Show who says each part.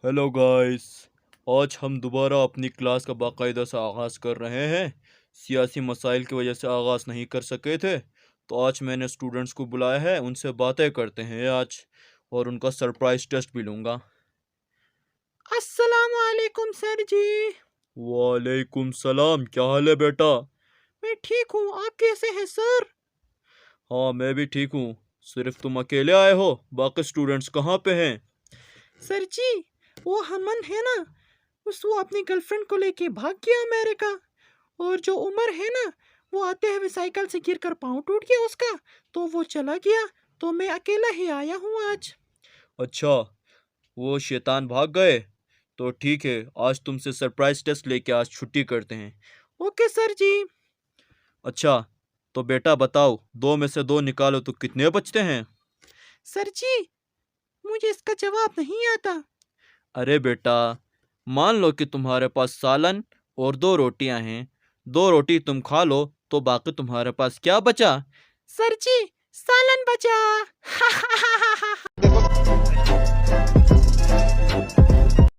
Speaker 1: Hello guys. आज हम दोबारा अपनी क्लास का बाकायदा से आगाज़ कर रहे हैं। सियासी मसाइल की वजह से आगाज़ नहीं कर सके थे, तो आज मैंने स्टूडेंट्स को बुलाया है, उनसे बातें करते हैं आज, और उनका सरप्राइज टेस्ट भी लूँगा।
Speaker 2: अस्सलाम वालेकुम सर जी।
Speaker 1: वालेकुम सलाम, क्या हाल है बेटा?
Speaker 2: मैं ठीक हूँ, आप कैसे हैं सर?
Speaker 1: हाँ, मैं भी ठीक हूँ। सिर्फ तुम अकेले आए हो, बाकी स्टूडेंट्स कहाँ पे हैं?
Speaker 2: सर जी, वो हमन है ना, वो अपनी गर्लफ्रेंड को लेके भाग गया अमेरिका। और जो उमर है ना, वो आते हुए साइकिल से गिरकर पाँव टूट गया उसका, तो वो चला गया। तो मैं अकेला ही आया हूँ आज।
Speaker 1: अच्छा, वो शैतान भाग गए? तो ठीक है, आज तुमसे सरप्राइज टेस्ट लेके आज छुट्टी करते हैं।
Speaker 2: ओके सर जी।
Speaker 1: अच्छा, तो बेटा बताओ, दो में से दो निकालो तो कितने बचते हैं?
Speaker 2: सर जी, मुझे इसका जवाब नहीं आता।
Speaker 1: अरे बेटा, मान लो कि तुम्हारे पास सालन और दो रोटियां हैं। दो रोटी तुम खा लो तो बाकी तुम्हारे पास क्या बचा?
Speaker 2: सर जी, सालन बचा।